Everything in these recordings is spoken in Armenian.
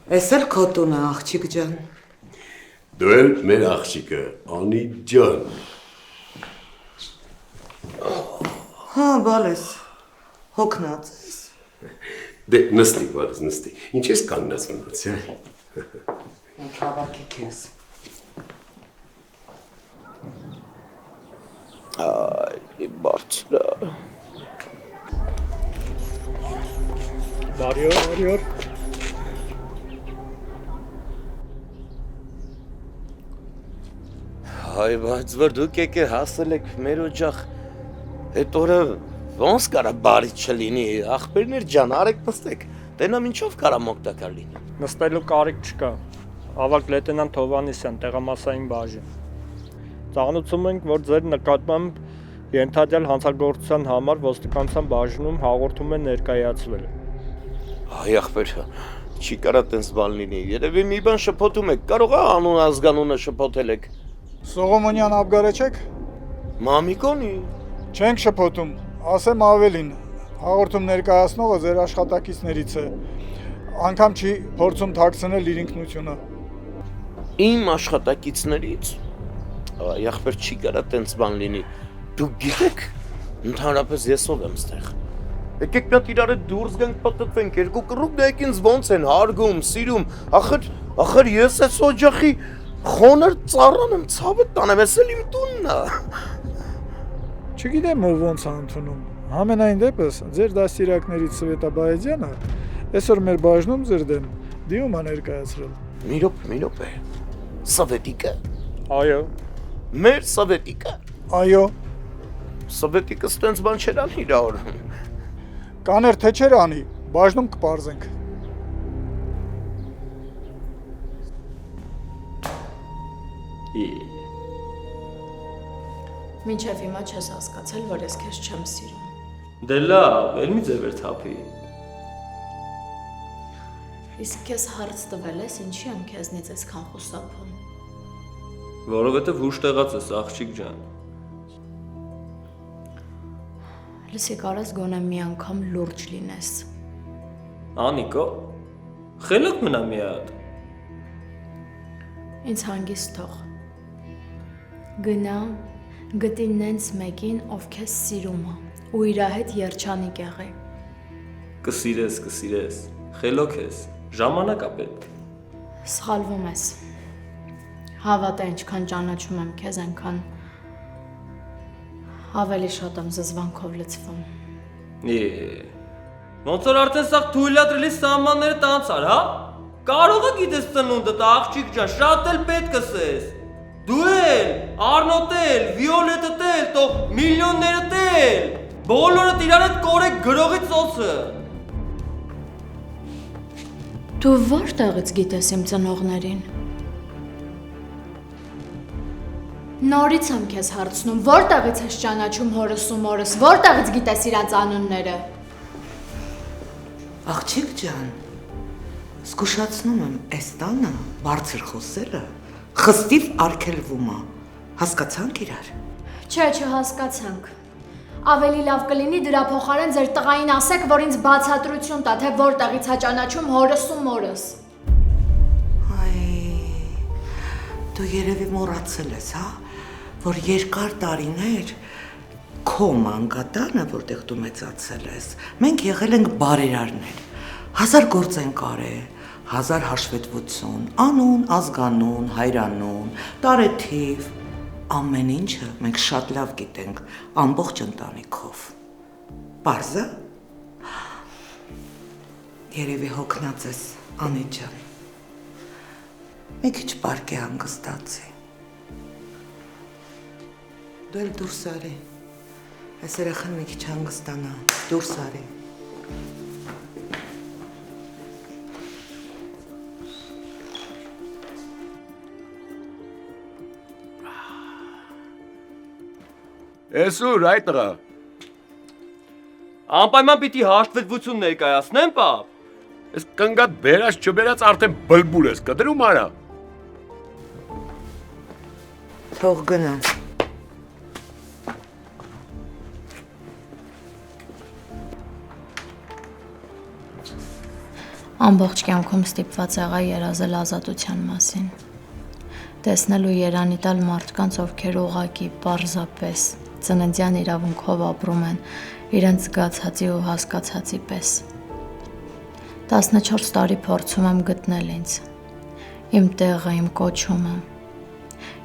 Էս էլ քո տունը, աղջիկ ջան։ Դու էլ մեր աղջիկը, Անի ջան։ Հա, բալես, հոգնած ես։ Դե նստի, բալես, նստի։ Ինչ ես կանգնած մնաց, Ինչ հավաքի քեզ։ Այ, բարձր։ Բարի օր։ Հայ, բայց որ դուք եկե հասել եք մեր օջախ, այդ օրը ոնց կարա բարի չլինի, ախպերներ ջան, արեք նստեք, տենամ ինչով կարամ օգտակար լինի։ Նստելու կարիք չկա։ Ավագ լեյտենանտ Հովհաննիսյան, տեղամասային բաժին։ Ծանոթում ենք, որ ձեր նկատմամբ ենթադրյալ հանցագործության համար ոստիկանության բաժնում հաղորդում է ներկայացվել։ Այ ախպեր, չի կարա տենց բան լինի, երևի մի բան շփոթում եք, կարող է անուն ազգանունը շփոթել եք։ Սողոմոնյան Աբգարը չեք։ Մամիկոնի։ Չենք շփոթում, ասեմ ավելին, հաղորդում ներկայացնողը ձեր աշխատակիցներից է, անգամ չի փորձում թաքցնել իր ինքնությունը։ Իմ աշխատակիցներից։ Այ ախպեր, չի կարա տենց բան լինի։ Դուք գիտեք, ընդհանրապես ես ով եմ ստեղ։ Եկեք նա իրար հետ դուրս գանք պատտվենք, երկու կռուկ նայեք ինձ ոնց են հարգում, սիրում, ախր ես այս օջախի խոնար ծառան եմ, ցավը տանեմ, ես էլ իմ տունն է։ Չգիտեմ ով ոնց է ընդունում, համենայն դեպս ձեր դաստիարակներից Սվետա Բայեդյանը այսօր մեր բաժնում ձեր դեմ դիում է ներկայացրել։ Մի րոպե, Սովետիկը։ Այո։ Մեր Սովետիկը։ Այո։ Սովետիկը ստենց բան չեր անի իր օր։ Կաներ թե չեր անի, բաժնում կպարզենք։ Մինչև հիմա չես հասկացել, որ ես քեզ չեմ սիրում։ Դե լավ, էլ մի ձևեր թափի։ Իսկ քեզ հարց տվել ես, ինչի եմ քեզնից այսքան խուսափում։ Որովհետև հուշ տեղած ես, աղջիկ ջան։ Լսի, կարես գոնե մի անգամ լուրջ լինես։ Անիկո, խելոք մնա մի հատ։ Ինձ հանգիստ թող։ Գնա, գտի նենց մեկին, ով քեզ սիրում է, ու իր հետ երջանիկ եղի։ Կսիրես, խելոք ես, ժամանակ ա պետք։ Սխալվում ես։ Հավատա, ինչքան ճանաչում եմ քեզ, այնքան ավելի շատ եմ զզվանքով լցվում։ Ոնց որ արդեն սաղ թույլատրելի սահմանները տանցար, հա? Կարող է գիտես ծնունդդ, աղջիկ ջան, շատ էլ պետք ես։ Դու էլ, Արնոտ էլ, Վիոլետդ էլ, տող միլիոններդ էլ, բոլորդ իրար հետ կորեք գրողի ծոցը։ Դու որտեղից գիտես իմ ծնողներին։ Նորից եմ քեզ հարցնում, որտեղից ես ճանաչում հորս ու մորս, որտեղից գիտես իրանց անունները։ Աղջիկ ջան, զգուշացնում եմ, այս տանը բարձր խոսելը խստիվ արգելվում է, հասկացանք իրար։ Չէ, չհասկացանք։ Ավելի լավ կլինի դրա փոխարեն ձեր տղային ասեք, որ ինձ բացատրություն տա, թե որտեղից է ճանաչում հորս ու մորս։ Դու երևի մոռացել ես, հա, որ երկար տարիներ քո մանկատանը, որտեղ դու մեծացել ես, մենք եղել ենք բարերարներ, 1000 գործ ենք արել, 1000 հաշվետվություն, անուն, ազգանուն, հայրանուն, տարեթիվ, ամեն ինչը մենք շատ լավ գիտենք ամբողջ ընտանիքով։ Պարզ է։ Երևի հոգնած ես, Անի ջան։ Մի քիչ պարկե հանգստացի։ Դու էլ դուրս արի։ Այս երեխան մի քիչ հանգստանա, դուրս արի։ Ես ուր այդ տղա։ Անպայման պիտի հաշտվետվություն ներկայացնեմ, պապ։ Ես կնգատ բերած չբերած արդեն բլբուլ ես, կդրում արա։ Թող գնա։ Ամբողջ կյանքում ստիպված եղա երազել ազատության մասին։ Տեսնելու երանի տալ մարդկանց, ովքեր ուղղակի պարզապես ծննդյան իրավունքով ապրում են իրենց զգացածի ու հասկացածի պես։ 14 տարի փորձում եմ գտնել ինձ, իմ տեղը, իմ կոչումը։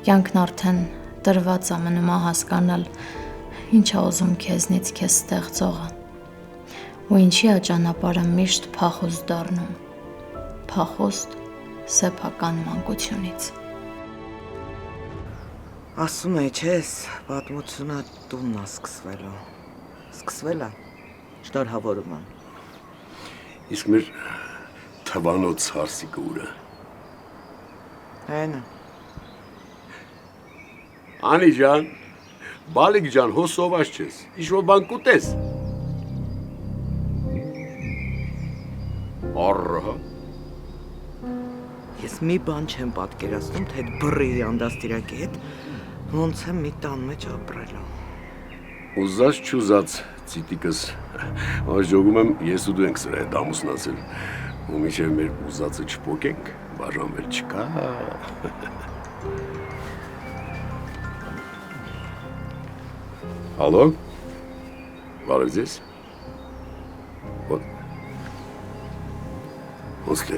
Կյանքն արդեն տրված է, մնում է հասկանալ, ինչ է ուզում քեզնից քեզ ստեղծողը։ Ու ինչի է ճանապարհը միշտ փախուստ դառնում, փախուստ սեփական մանկությունից։ Ասում է, չես, պատմությունը տունն է սկսվելու։ Սկսվել է, շնորհավորում եմ։ Իսկ մեր թվանոց հարսիկը ուր է։ Հենը, Անի ջան, բալիկ ջան, հո սոված չես, ինչ-որ բան կուտես։ Առհա։ ես մի բան չեմ պատկերացնում, թե այդ բռի անդաստիրակի հետ ոնց եմ մի տան մեջ ապրելու։ Ուզած չուզած ծիտիկս, աշջոգում եմ ես ու դու ենք սրա հետ ամուսնացել, ու մինչև մեր ուզածը չպոկենք, բաժանվել չկա։ Հալո, բարև ձեզ։ Ոստե,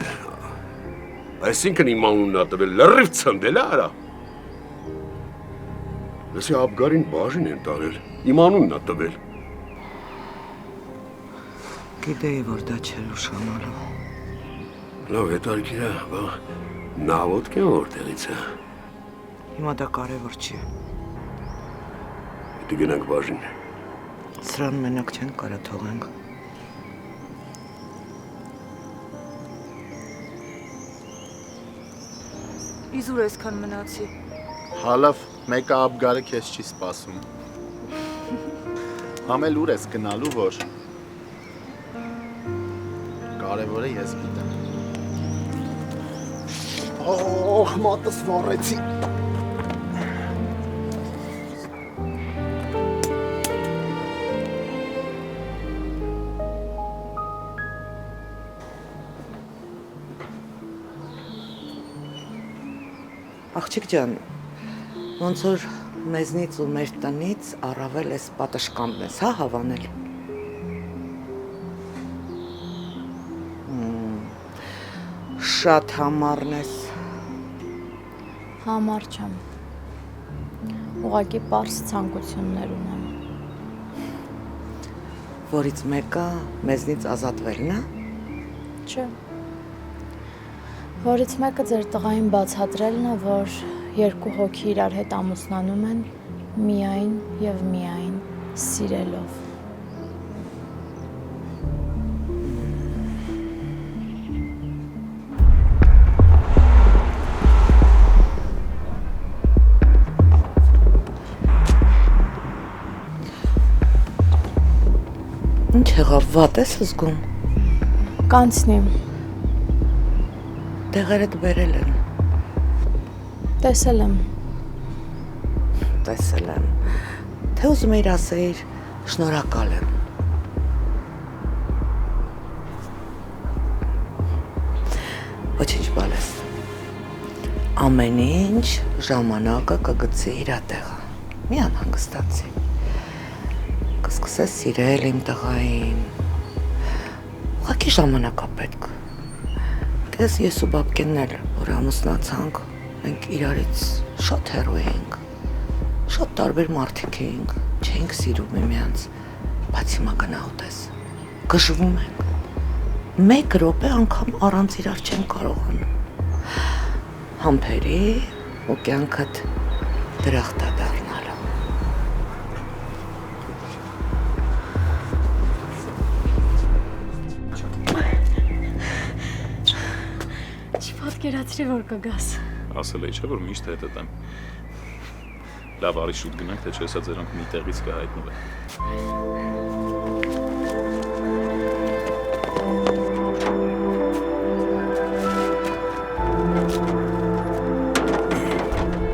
այսինքն իմ անունն ա տվել, լրիվ ցնդել ա արա։ Լսի Աբգարին բաժին են տարել, իմ անունն ա տվել։ Գիտեի, որ դա չէր ուշանալու։ Լավ, հետարքիր է, բա նավոտք են որտեղից է։ Հիմա դա կարևոր չի։ Դե գնանք բաժին։ Սրան մենակ չեն կարա թողենք։ Իզուր այսքան մնացի։ Հալավ, մեկը Աբգարը քեզ չի սպասում։ Համել ուր ես գնալու, որ կարևորը ես գիտեմ։ Օհ, մատս վառեցի։ Աղջիկ ջան, ոնց որ մեզնից ու մեր տնից առավել ես պատշգամբն ես, հա, հավանել։ Շատ համառն ես։ Համառ չեմ։ Ուղղակի պարզ ցանկություններ ունեմ։ Որից մեկը մեզնից ազատվելն է։ Չէ։ Որից մեկը ձեր տղային բացատրելն է, որ երկու հոգի իրար հետ ամուսնանում են միայն եւ միայն սիրելով։ Ինչ եղավ, վատ ես զգում։ Կանցնի։ Տեղերդ բերել են։ Տեսել եմ։ Տեսել եմ։ Թե ուզում էիր ասեիր, շնորհակալ եմ։ Ոչինչ բալես։ Ամեն ինչ ժամանակը կգցի իր տեղը։ Մի անհանգստացի։ Կսկսես սիրել իմ տղային։ Ուղղակի ժամանակ է պետք։ Դες ես ու բաբկենն էլ, որ ամուսնացանք, մենք իրարից շատ հեռու էինք, շատ տարբեր մարդիկ էինք, չէինք սիրում միմյանց, բայց հիմա գնահոտ ես, գժվում ենք, մեկ րոպե անգամ առանց իրար չենք կարողանում, համբերի ու կյանքդ դրախտ է դառնալու։ Պատկերացրի, որ կգաս։ Ասել էի, չէ, որ միշտ հետդ եմ։ Լավ, արի շուտ գնանք, թե չէ սա ձերանք մի տեղից կհայտնվի։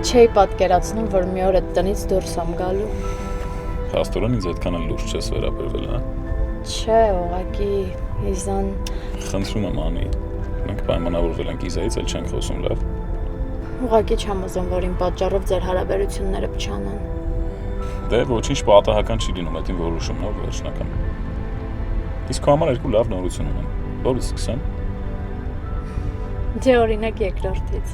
Չէի պատկերացնում, որ մի օր այդ տնից դուրս եմ գալու։ Փաստորեն ինձ այդքան էլ լուրջ չես վերաբերվել, հա։ Չէ, ուղղակի Իզան։ Խնդրում եմ, Անի, պայմանավորվել ենք Իզայից, էլ չենք խոսում, լավ։ Ուղղակի չեմ ուզում, որ իմ պատճառով ձեր հարաբերությունները փչանան։ Դե ոչինչ պատահական չի լինում, այդ իմ որոշումն է վերջնական։ Իսկ քո համար երկու լավ նորություն ունեմ։ Որից սկսեմ։ Դե օրինակ երկրորդից։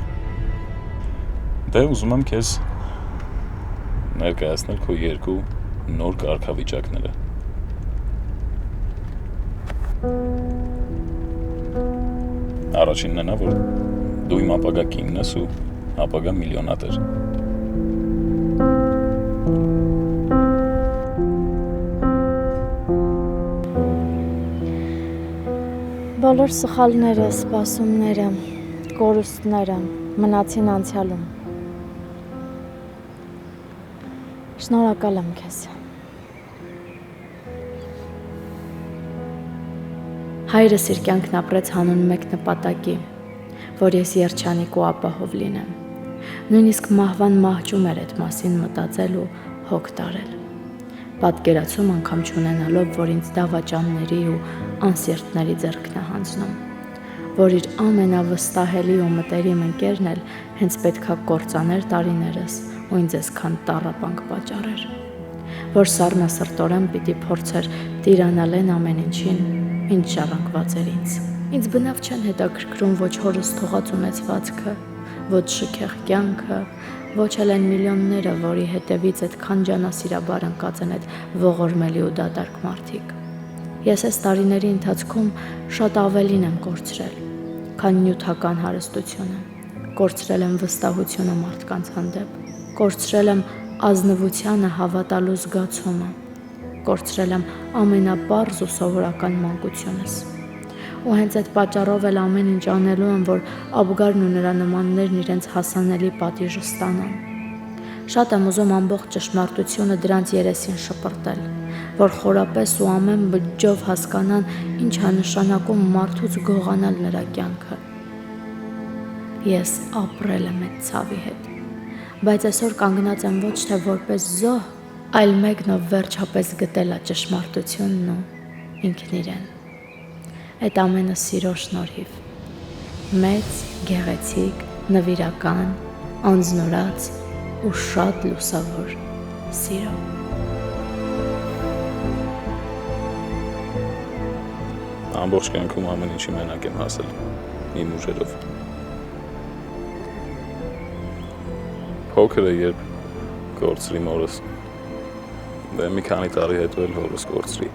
Դե ուզում եմ քեզ ներկայացնել քո երկու նոր կարգավիճակները։ Առաջինն է նա, որ դու իմ ապագա կինն ես ու ապագա միլիոնատեր։ Բոլոր սխալները, սպասումները, կորուստները մնացին անցյալում։ Շնորհակալ եմ քեզ։ Հայրս իր կյանքն ապրեց հանուն մեկ նպատակի, որ ես երջանիկ ու ապահով լինեմ։ Նույնիսկ մահվան մահճում էր այդ մասին մտածել ու հոգ տարել։ Պատկերացում անգամ չունենալով, որ ինձ դավաճանների ու անսիրտների ձեռքն է հանձնում, որ իր ամենավստահելի ու մտերիմ ընկերն էլ հենց պետքա կործաներ տարիներս ու ինձ այսքան տառապանք պատճառեր, որ սառնասրտորեն պիտի փորձեր տիրանալ այն ամեն ինչին, ինչ ժառանգված էր ինձ։ Ինձ բնավ չեն հետաքրքրում ոչ հորս թողած ունեցվածքը, ոչ շքեղ կյանքը, ոչ էլ այն միլիոնները, որի հետևից այդքան ջանասիրաբար ընկած են այդ ողորմելի ու դատարկ մարդիկ։ Ես այս տարիների ընթացքում շատ ավելին եմ կորցրել, քան նյութական հարստությունը։ Կորցրել եմ վստահությունը մարդկանց հանդեպ, կորցրել եմ ազնվությանը հավատալու զգացումը, կորցրել եմ ամենապարզ ու սովորական մանկությունս։ Ու հենց այդ պատճառով էլ ամեն ինչ անելու եմ, որ Աբգարն ու նրա նմաններն իրենց հասանելի պատիժը ստանան։ Շատ եմ ուզում ամբողջ ճշմարտությունը դրանց երեսին շպրտել, որ խորապես ու ամեն բջջով հասկանան ինչ է նշանակում մարդուց գողանալ նրա կյանքը։ Ես ապրել եմ այդ ցավի հետ, բայց այսօր կանգնած եմ ոչ թե որպես զոհ, այլ մեկնով վերջապես գտել է ճշմարտությունն ու ինքն իրեն։ Այդ ամենը սիրո շնորհիվ, մեծ, գեղեցիկ, նվիրական, անձնորած ու շատ լուսավոր սիրո։ Ամբողջ կյանքում ամեն ինչի մենակ եմ հասել, իմ ուժերով։ Փոքր է, երբ կորցրի մորս, դե մի քանի տարի հետո էլ հորս կորցրի։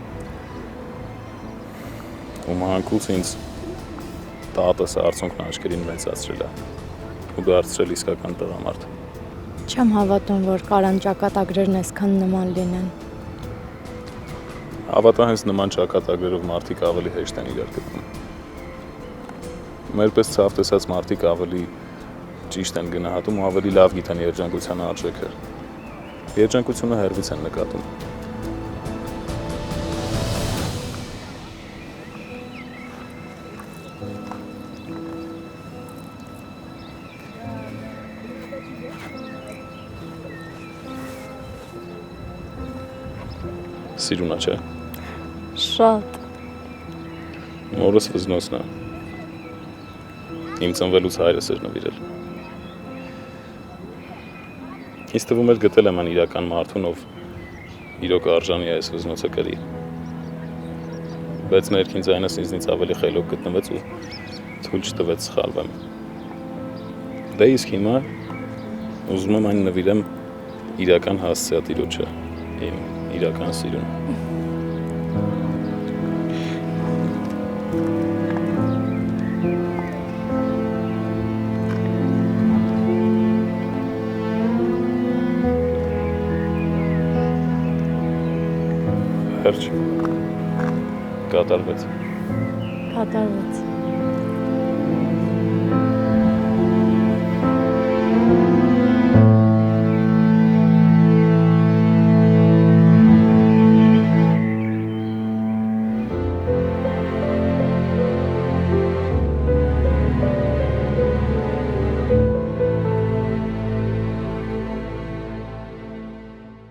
Ու մանկուց ինձ տատս արցունքն աչքերին մեծացրել է ու դարձրել իսկական տղամարդ։ Չեմ հավատում, որ կարան ճակատագրերն այսքան նման լինեն։ Հավատա հենց նման ճակատագրերով մարդիկ ավելի հեշտ են իրար գտնում։ Մեր պես ցավ տեսած մարդիկ ավելի ճիշտ են գնահատում ու ավելի լավ գիտեն երջանկության արժեքը։ Երջանկությունը հեռվից են նկատում։ Սիրունա չէ։ Շատ։ Մորս վզնոսն է։ Իմ ծնվելուց հայրս էր նվիրել։ Ինձ թվում էր գտել եմ այն իրական մարդուն, ով իրոք արժանի է այս վզնոցը կրի։ Բայց ներքին ձայնս ինձնից ավելի խելոք գտնվեց ու թույլ չտվեց սխալվեմ։ Դե իսկ հիմա ուզում եմ այն նվիրեմ իրական հասցեատիրոջը, իմ իրական սիրուն։ Հերջ, կատարվեց։ Կատարվեց։